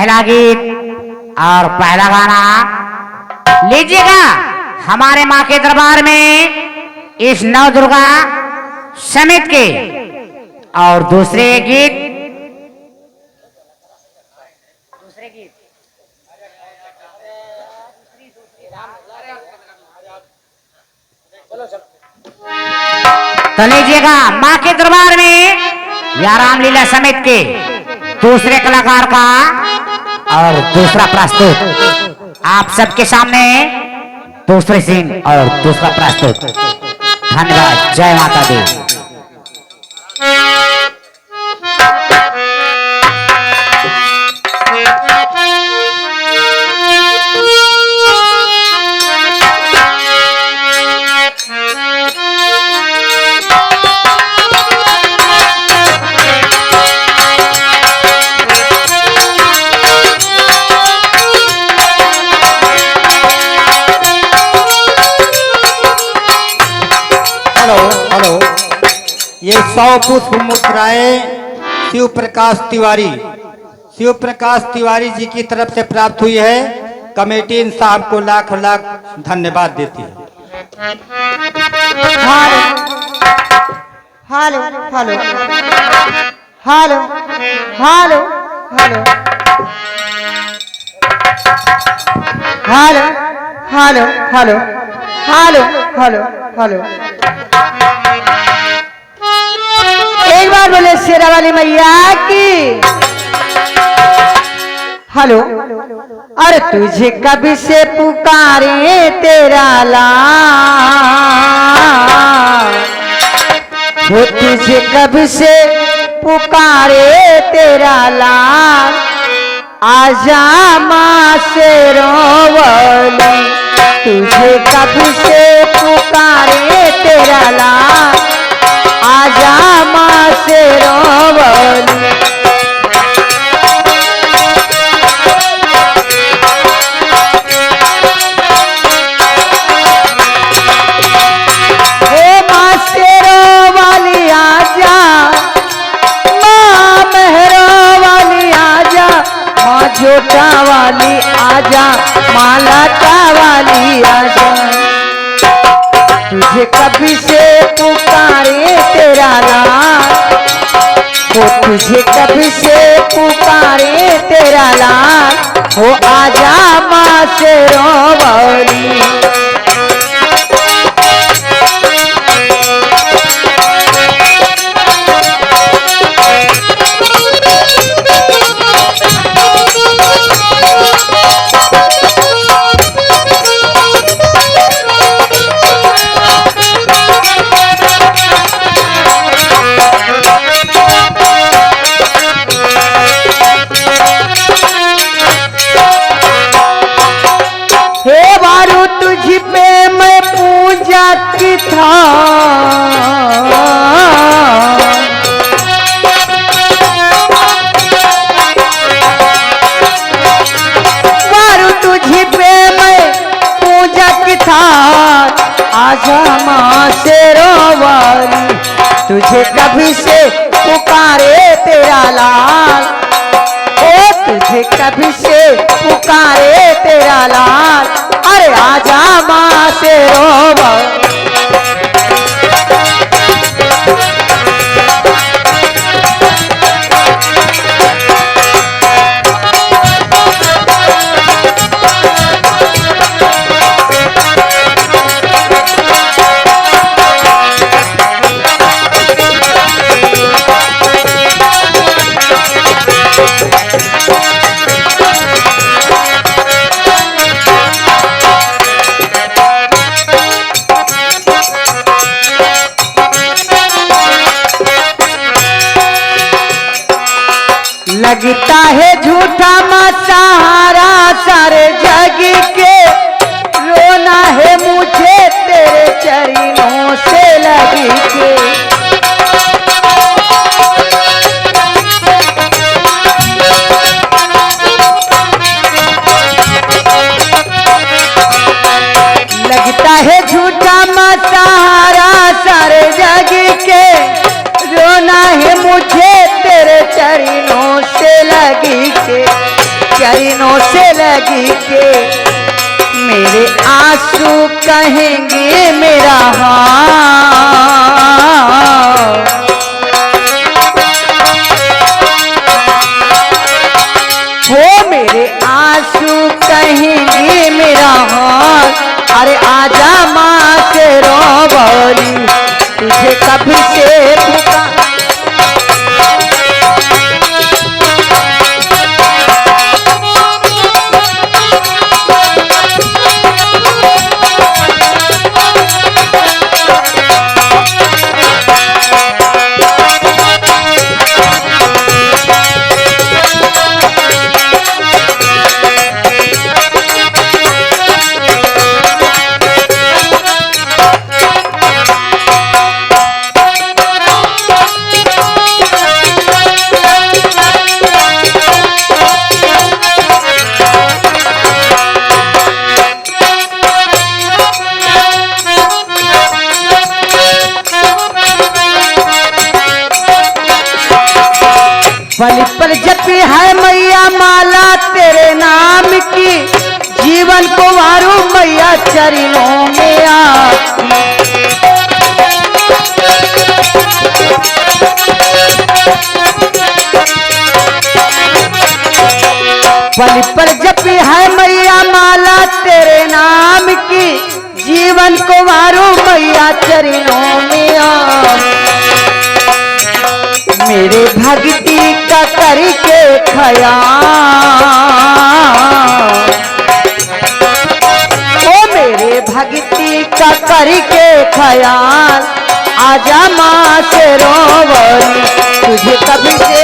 पहला गीत और पहला गाना लीजिएगा हमारे माँ के दरबार में इस नव दुर्गा समिति के। और दूसरे गीत तो लीजिएगा माँ के दरबार में या रामलीला समिति के दूसरे कलाकार का और दूसरा प्रस्तुत आप सबके सामने दूसरे सीन और दूसरा प्रस्तुत। धन्यवाद। जय माता दी। ये 100 पुष्प मुद्राएं शिव प्रकाश तिवारी जी की तरफ से प्राप्त हुई है। कमेटी इन साहब को लाख लाख धन्यवाद देती है। Hello hello hello hello hello hello hello hello hello hello hello एक बार बोले शेरा वाली मैया की। हेलो अरे तुझे कभी से पुकारे तेरा लाल, वो तुझे कभी से पुकारे तेरा लाल, आजा माँ से रोवली। तुझे कभी से पुकारे तेरा लाल, आजा माँ से रोवली। हे माँ से रोवली आजा, माँ मेहरो वाली आजा, माँ जोटा वाली आजा, माँ लता वाली आजा। तुझे कभी से पुकारे तेरा लाल, वो तुझे कभी से पुकारे तेरा लाल, वो आजा माँ से रोवली। तुझ पे मैं पूजा की था, वारू तुझ पे मैं पूजा की था, आजा माँ से रोवली। तुझे कभी से पुकारे तेरा लाल, ओ तुझे कभी से पुकारे तेरा लाल, अरे आजा माँ से रोवली। लगता है झूठा माँ सहारा सारे जग के, रोना है मुझे तेरे चरणों से लग के। लगता है झूठा माँ सहारा सारे जग के, रोना है मुझे तेरे चरणों से लगी के। चरणों से लगी के मेरे आंसू कहेंगे मेरा हाल। हो मेरे आंसू कहेंगे मेरा हाल। अरे आजा माँ से रो बोली तुझे कभी से पुकार। पल पल जपी है मैया माला तेरे नाम की जीवन को वारू मैया चरणों में आ। पल पल जपी है मैया माला तेरे नाम की जीवन को वारू मैया चरणों में आ। मेरे भक्ति का करके ख्याल। ओ मेरे भक्ति का करके ख्याल आजा माँ से रोवनी तुझे कभी से।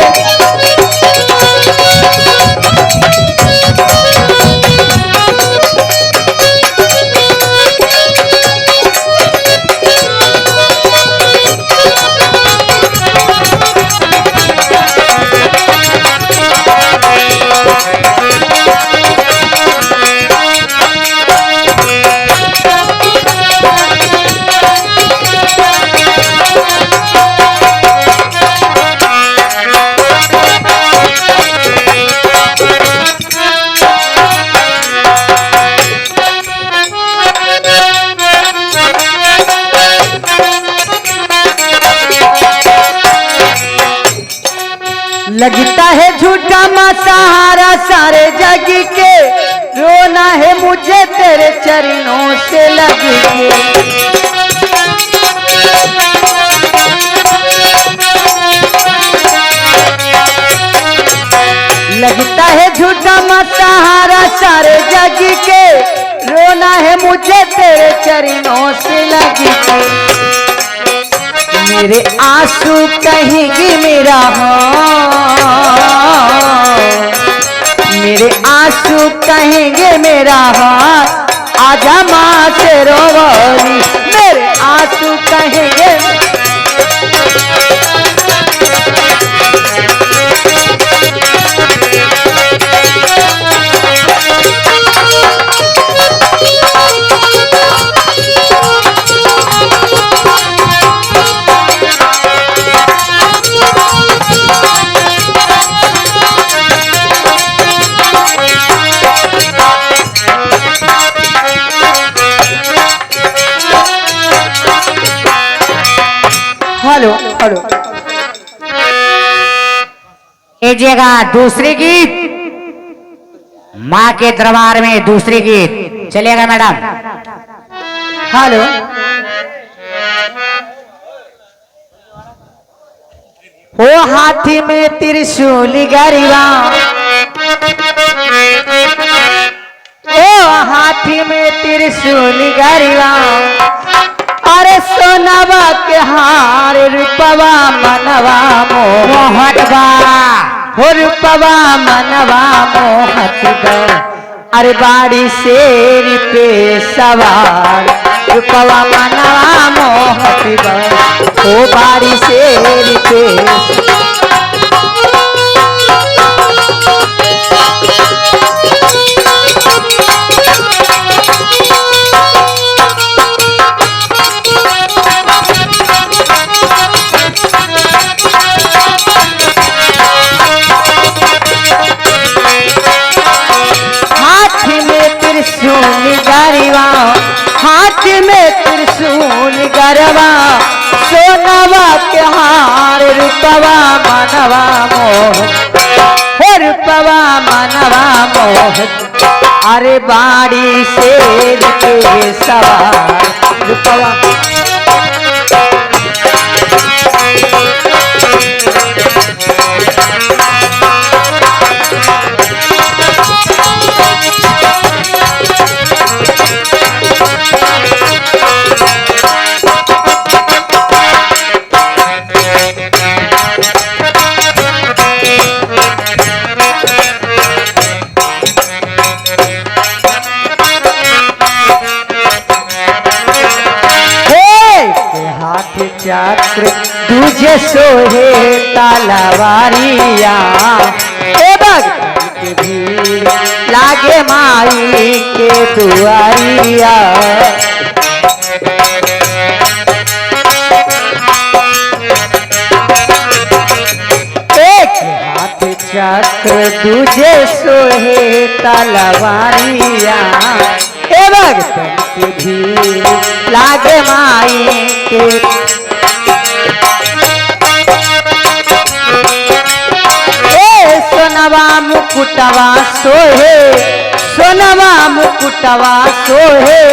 लगता है झूठा माँ सहारा सारे जग के रोना है मुझे तेरे चरणों से लग के। लगता है झूठा माँ सहारा सारे जग के रोना है मुझे तेरे चरणों से लग के। मेरे आंसू कहेंगे मेरा हाल। मेरे आंसू कहेंगे मेरा हाल आजा माँ से रोवनी मेरे आंसू कहेंगे। हेलो हेलो लीजिएगा दूसरी गीत माँ के दरबार में दूसरी गीत चलेगा मैडम। हेलो ओ हाथी में त्रिशूल गरिवा। ओ हाथी में त्रिशूल गरिवा। अरे सोनवा के हार रूपवा मनवा मोहतवा। हो रूपवा मनवा मोहतवा। अरे बाड़ी शेर पे सवार रूपवा मनवा मोहतवा। ओ बाड़ी शेर पे रूपवा मनवा मोह, हो रूपवा मनवा मोह, अरे बाड़ी शेर के सवार रूपवा। चक्र तुझे सोहे तलवारिया, ए भक्त के भीड़ लागे माई के दुआरिया। एक हाथ चक्र तुझे सोहे तलवारिया, ए भक्त के भीड़ लागे माई के। सोनवा मुकुटवा सोहे, सोनवा मुकुटवा सोहे,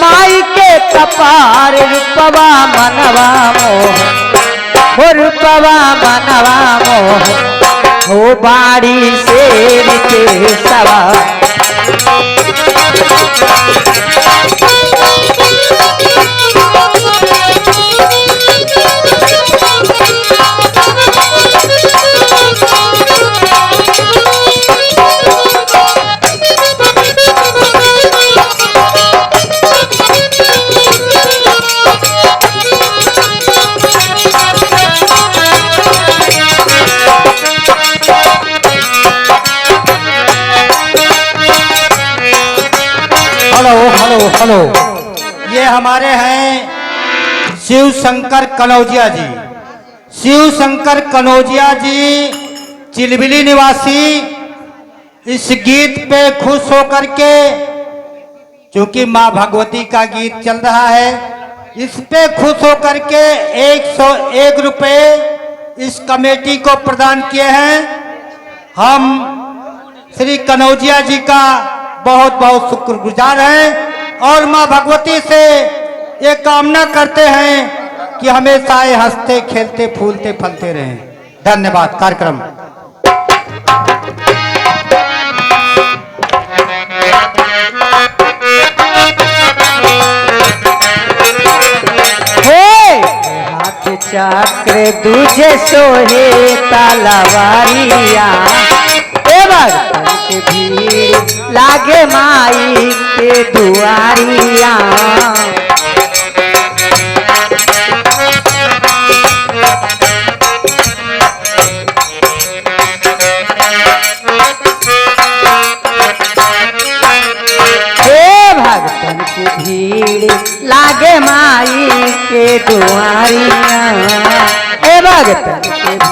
माई के कपार रूपवा मनवा मोह, हो रूपवा मनवा मोह, हो बाड़ी शेर के सवार। हेलो हेलो हेलो, ये हमारे हैं शिव शंकर कनौजिया जी। शिव शंकर कनौजिया जी चिलबिली निवासी। इस गीत पे खुश होकर के, क्योंकि माँ भगवती का गीत चल रहा है, इस पे खुश होकर के 101 रुपए इस कमेटी को प्रदान किए हैं। हम श्री कनौजिया जी का बहुत बहुत शुक्रगुजार हैं और माँ भगवती से ये कामना करते हैं कि हमेशा ये हंसते खेलते फूलते फलते रहें। धन्यवाद। कार्यक्रम हाथ चक्र तुझे सोहे तलवारिया, ए भक्तन के भीड़ लागे माई के दुआरिया। ए भक्तन की भीड़ लागे माई के दुआरिया, ए भक्तन के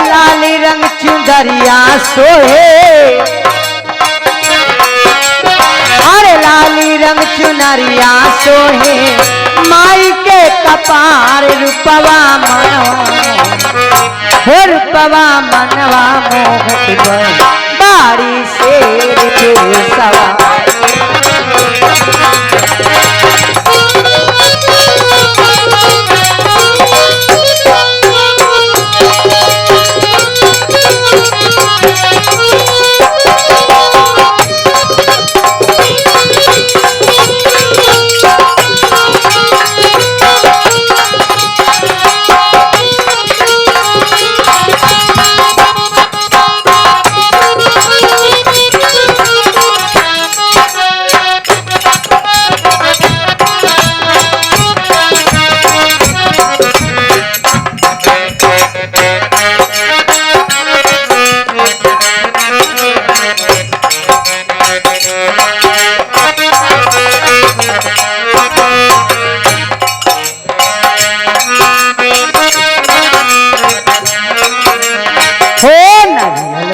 लाली रंग चुंदरिया सोहे, अरे लाली रंग चुनरिया सोहे, माई के कपार रूपवा मनवा, हो रूपवा मनवा मोह, बाड़ी शेर के सवार।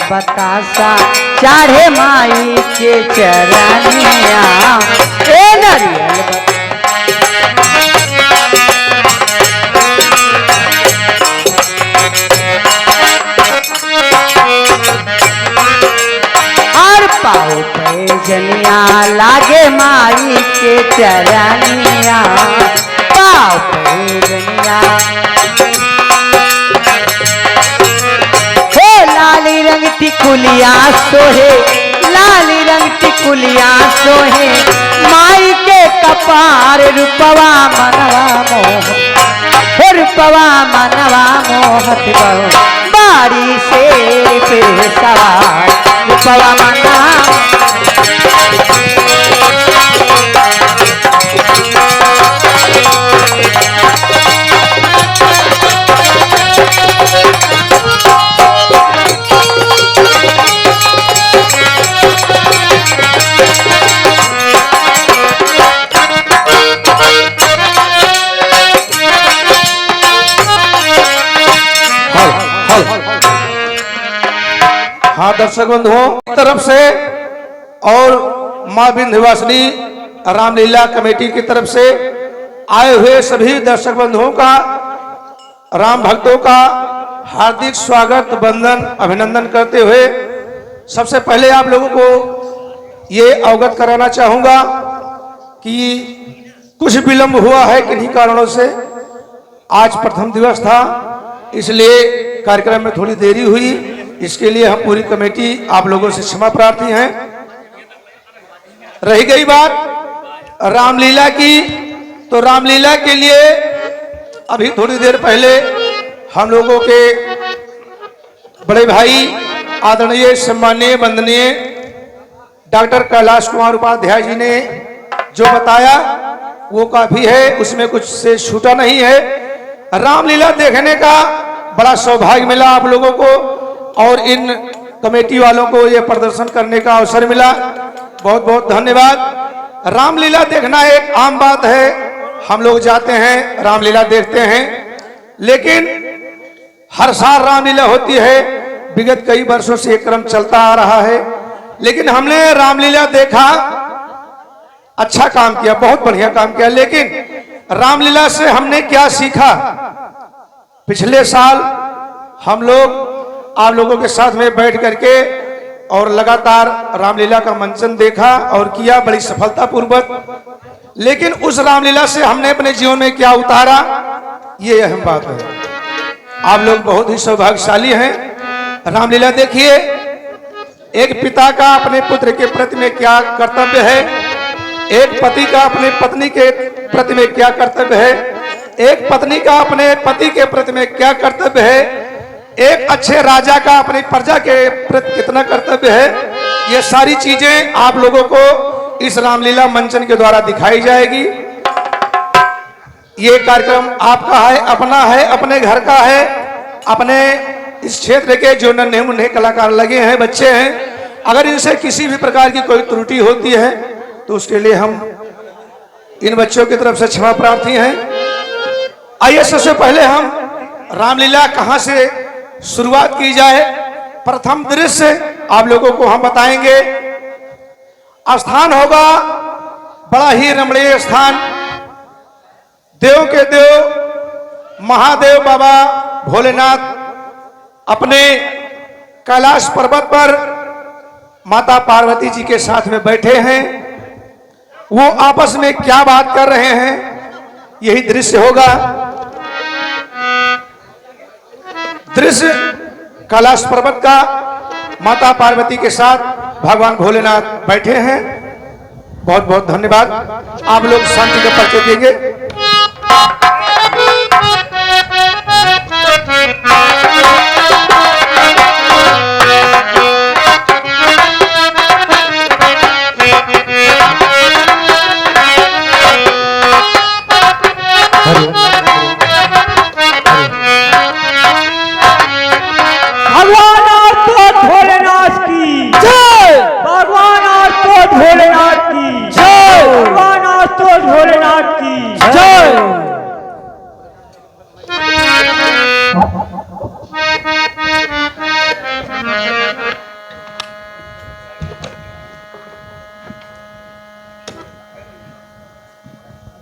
बतासा चाढ़े माई के चरनिया, ए नरियल पैजनिया लागे माई के चरनिया पाँव पैजनिया हे लाली रंग टिकुलिया सोहे लाली रंग टिकुलिया सोहे माई के कपार रूपवा मनवा मोह रूपवा मनवा मोहत बहु बारी से पे सवार रूपवा मनवा हाँ दर्शक बंधुओं की तरफ से और माँ विंध्यवासिनी रामलीला कमेटी की तरफ से आए हुए सभी दर्शक बंधुओं का राम भक्तों का हार्दिक स्वागत वंदन अभिनंदन करते हुए सबसे पहले आप लोगों को ये अवगत कराना चाहूंगा कि कुछ विलंब हुआ है किन्हीं कारणों से। आज प्रथम दिवस था इसलिए कार्यक्रम में थोड़ी देरी हुई, इसके लिए हम पूरी कमेटी आप लोगों से क्षमा प्रार्थी हैं। रही गई बात रामलीला की, तो रामलीला के लिए अभी थोड़ी देर पहले हम लोगों के बड़े भाई आदरणीय सम्माननीय वंदनीय डॉक्टर कैलाश कुमार उपाध्याय जी ने जो बताया वो काफी है, उसमें कुछ से छूटा नहीं है। रामलीला देखने का बड़ा सौभाग्य मिला आप लोगों को और इन कमेटी वालों को ये प्रदर्शन करने का अवसर मिला, बहुत बहुत धन्यवाद। रामलीला देखना एक आम बात है, हम लोग जाते हैं रामलीला देखते हैं, लेकिन हर साल रामलीला होती है, विगत कई वर्षों से ये क्रम चलता आ रहा है। लेकिन हमने रामलीला देखा, अच्छा काम किया, बहुत बढ़िया काम किया, लेकिन रामलीला से हमने क्या सीखा? पिछले साल हम लोग आप लोगों के साथ में बैठ करके और लगातार रामलीला का मंचन देखा और किया बड़ी सफलतापूर्वक, लेकिन उस रामलीला से हमने अपने जीवन में क्या उतारा, ये अहम बात है। आप लोग बहुत ही सौभाग्यशाली हैं। रामलीला देखिए, एक पिता का अपने पुत्र के प्रति में क्या कर्तव्य है, एक पति का अपने पत्नी के प्रति में क्या कर्तव्य है, एक पत्नी का अपने पति के प्रति में क्या कर्तव्य है, एक अच्छे राजा का अपनी प्रजा के प्रति कितना कर्तव्य है, ये सारी चीजें आप लोगों को इस रामलीला मंचन के द्वारा दिखाई जाएगी। ये कार्यक्रम आपका है, अपना है, अपने घर का है, अपने इस क्षेत्र के जो नन्हे मुन्ने कलाकार लगे हैं, बच्चे हैं, अगर इनसे किसी भी प्रकार की कोई त्रुटि होती है तो उसके लिए हम इन बच्चों की तरफ से क्षमा प्रार्थी हैं। आइए सबसे पहले हम रामलीला कहां से शुरुआत की जाए, प्रथम दृश्य आप लोगों को हम बताएंगे। स्थान होगा बड़ा ही रमणीय स्थान, देव के देव महादेव बाबा भोलेनाथ अपने कैलाश पर्वत पर माता पार्वती जी के साथ में बैठे हैं। वो आपस में क्या बात कर रहे हैं, यही दृश्य होगा। दृश्य कैलाश पर्वत का, माता पार्वती के साथ भगवान भोलेनाथ बैठे हैं। बहुत बहुत धन्यवाद। आप लोग शांति का परिचय देंगे।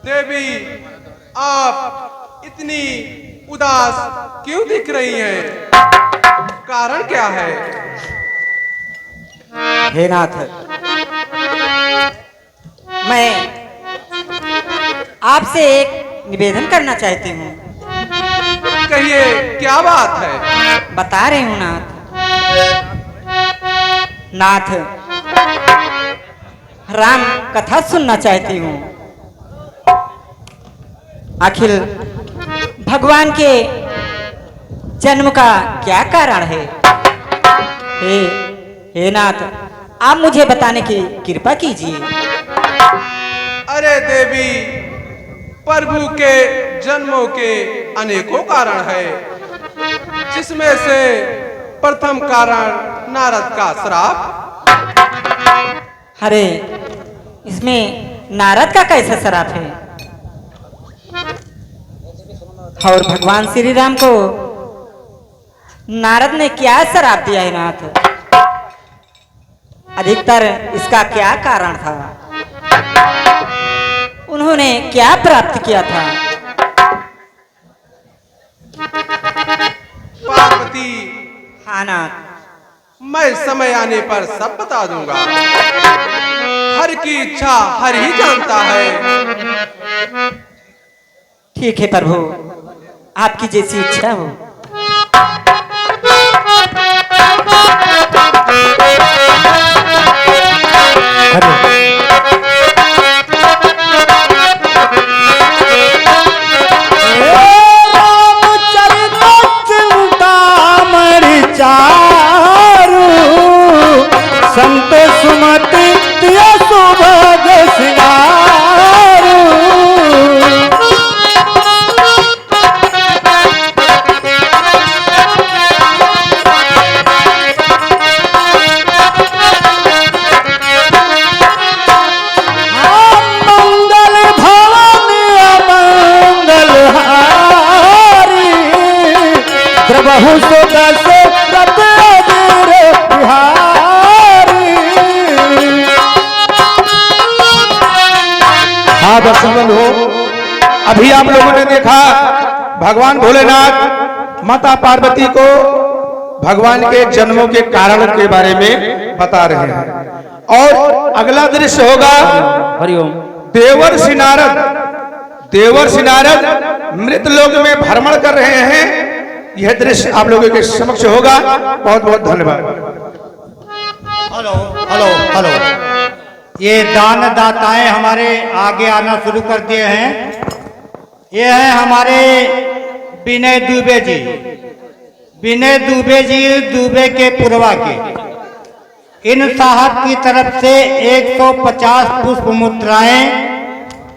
देवी, आप इतनी उदास क्यों दिख रही हैं? कारण क्या है? हे नाथ, मैं आपसे एक निवेदन करना चाहती हूँ। कहिए क्या बात है? बता रही हूँ नाथ। नाथ, राम कथा सुनना चाहती हूँ। आखिर भगवान के जन्म का क्या कारण है? हे नाथ, आप मुझे बताने की कृपा कीजिए। अरे देवी, प्रभु के जन्मों के अनेकों कारण है, जिसमें से प्रथम कारण नारद का श्राप। अरे, इसमें नारद का कैसा श्राप है? और भगवान श्री राम को नारद ने क्या श्राप दिया है नाथ? अधिकतर इसका क्या कारण था? उन्होंने क्या प्राप्त किया था? पार्वती, हाँ नाथ, मैं समय आने पर सब बता दूंगा। हर की इच्छा हर ही जानता है। ठीक है प्रभु, आपकी जैसी इच्छा हो। संत सुमति सुभग सिंगारू। मंगल भवन मंगल हारी, द्रवहु सुदस हाँ दर्शक हो, अभी आप लोगों ने देखा भगवान भोलेनाथ माता पार्वती को भगवान के जन्मों के कारण के बारे में बता रहे हैं। और अगला दृश्य होगा हरिओम। देवर्षि नारद। देवर्षि नारद मृत लोक में भ्रमण कर रहे हैं। यह दृश्य आप लोगों के समक्ष होगा। बहुत बहुत धन्यवाद। हेलो हेलो हेलो, ये दान दाताएं हमारे आगे आना शुरू कर दिए हैं। ये हैं हमारे विनय दुबे जी। विनय दुबे जी दुबे के पुरवा के। इन साहब की तरफ से 150 पुष्प मुद्राएं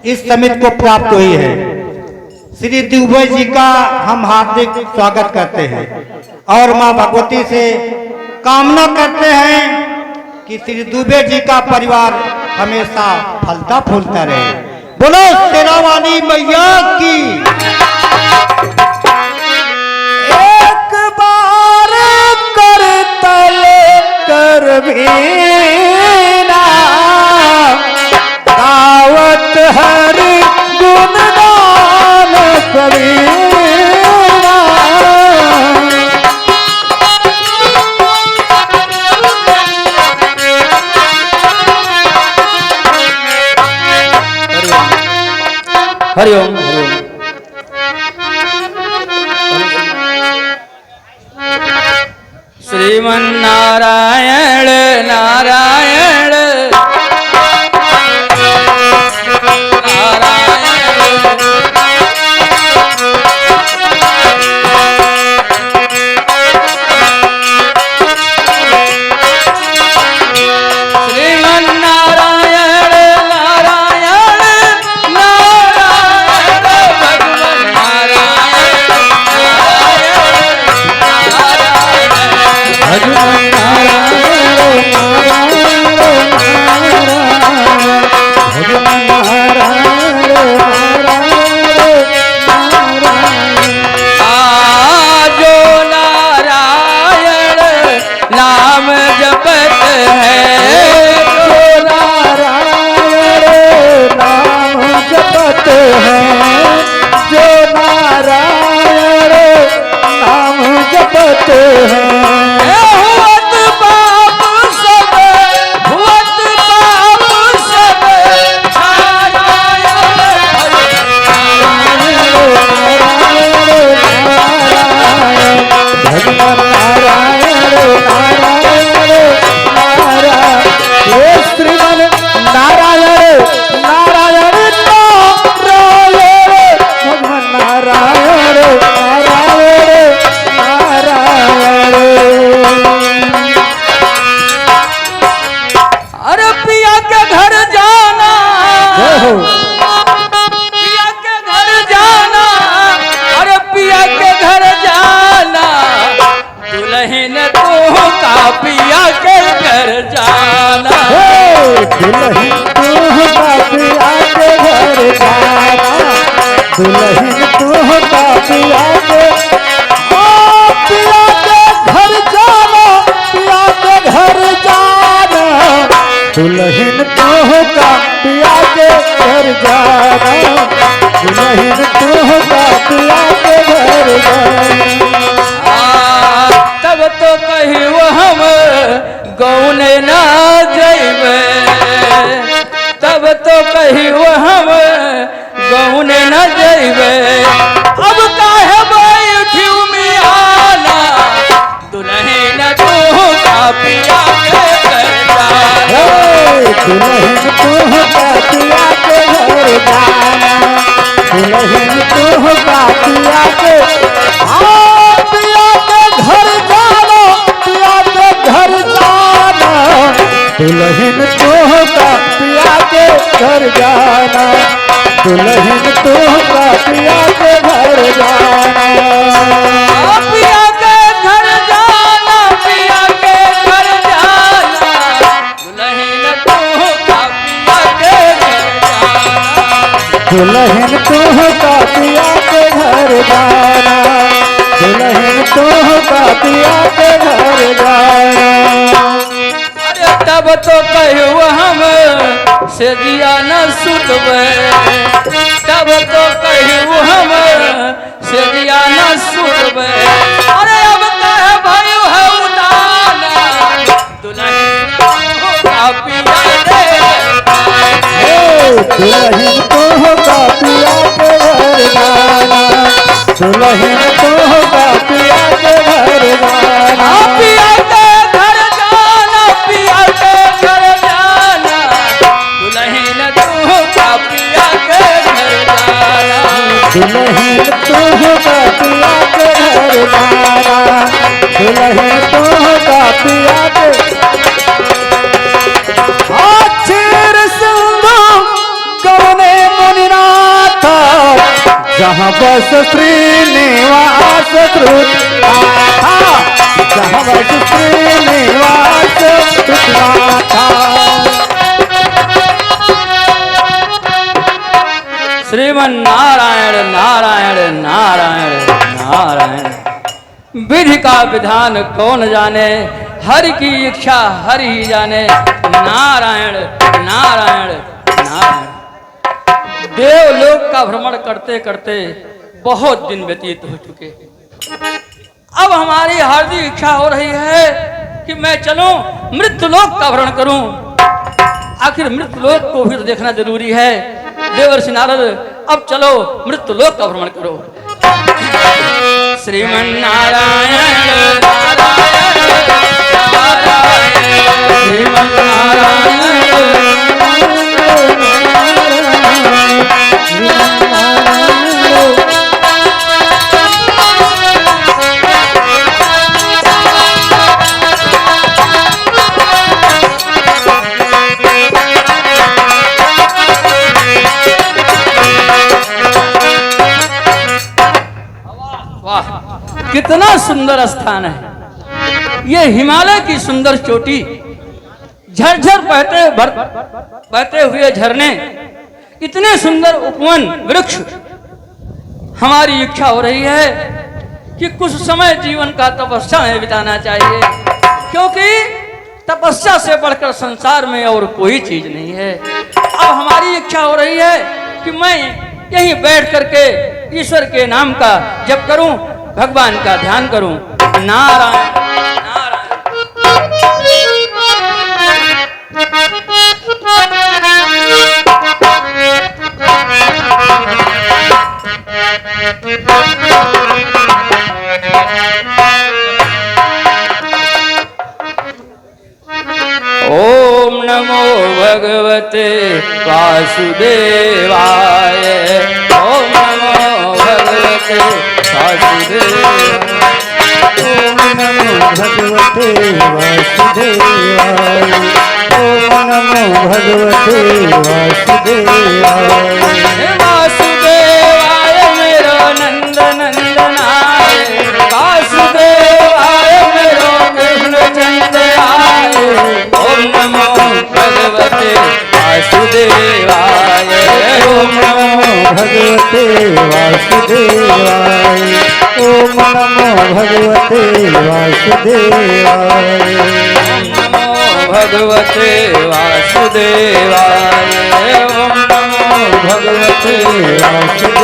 इस समिति को प्राप्त हुई है। श्री दुबे जी का हम हार्दिक स्वागत करते हैं और मां भगवती से कामना करते हैं कि श्री दुबे जी का परिवार हमेशा फलता फूलता रहे। बोलो शेरावाली मैया की। एक बार कर तल कर भीना, दावत हरि गुणगान कबीरा। हरिओम। श्रीमन्नारायण नारायण श्रीमन्नारायण नारायण नारायण पिया के घर जाना, अरे पिया के घर जाना, दुल्हन तू का पिया के घर जाना। दुल्हन तू का पिया के घर जाना, दुल्हन तू का पिया के घर जाना, पिया के घर जाना, दुल्हन तू का पिया के घर जाना, दुल्हन तू का पिया के घर जाना। तब तो कही वो हम गौने ना जइबे, तब तो कही वो हम गौने न जइबे। अब काहे बैठी मियाना, दुल्हन तू का पिया के घर जाना। दुल्हन तू का पिया के घर जाना, दुल्हन तू का पिया के पिया के घर जाना, पिया के घर जाना, दुल्हन तू का पिया के घर जाना, दुल्हन तू का पिया के घर जाना। पिया के घर जाना, पिया के घर जाना, दुल्हन तू का पिया के घर जाना। दुल्हन तू का पिया के घर जाना, दुल्हन तू का पिया के घर जाना। अरे तब तो कहू हम से दिया न सुतबे, तब तो कहू हम से दिया न सुतबे। अरे अब कह भयो है उदाना, दुल्हन का पिया के दुल्हन तू का पिया के घर जाना, दुल्हन तू का पिया के घर जाना। पिया के घर जाना, पिया के घर जाना, दुल्हन तू का पिया के घर जाना। दुल्हन तू का पिया के घर जाना, दुल्हन तू का पिया के आखिर सिंधु कौने मुनिनाथ, जहाँ बस श्रीनिवास कृतनाथा, जहाँ बस श्रीनिवास कृतनाथा। श्रीमन नारायण नारायण नारायण नारायण। विधि का विधान कौन जाने, हरि की इच्छा हरि ही जाने। नारायण नारायण नारायण। देवलोक का भ्रमण करते करते बहुत दिन व्यतीत हो चुके। अब हमारी हार्दिक इच्छा हो रही है कि मैं चलूं मृत्युलोक का भ्रमण करूं। आखिर मृत्युलोक को भी तो देखना जरूरी है। देवर्षि नारद, अब चलो मृत्युलोक का भ्रमण करो। श्रीमन नारायण नारायण नारायण, श्रीमन नारायण वाह, कितना सुंदर स्थान है। ये हिमालय की सुंदर चोटी, झरझर बहते हुए झरने, इतने सुंदर उपवन वृक्ष। हमारी इच्छा हो रही है कि कुछ समय जीवन का तपस्या में बिताना चाहिए, क्योंकि तपस्या से बढ़कर संसार में और कोई चीज नहीं है। अब हमारी इच्छा हो रही है कि मैं यहीं बैठ करके ईश्वर के नाम का जप करूं, भगवान का ध्यान करूं। नारायण नारायण। ओम नमो भगवते वासुदेवाय, ओम नमो भगवते वासुदेवाय, ओम नमो भगवते वासुदेवाय, ओम नमो भगवते वासुदेवाय। वासुदेवाय मेरो नंद नंदनाय वासुदेवाय मेरो कृष्ण चंद्राय ओम नमो भगवते वासुदेवाय ओम नमो भगवते वासुदेवाय। ओम नमो भगवते वासुदेवाय। भगवते वासुदेवाय ओम नमो भगवते भगवते वासुदेवाय।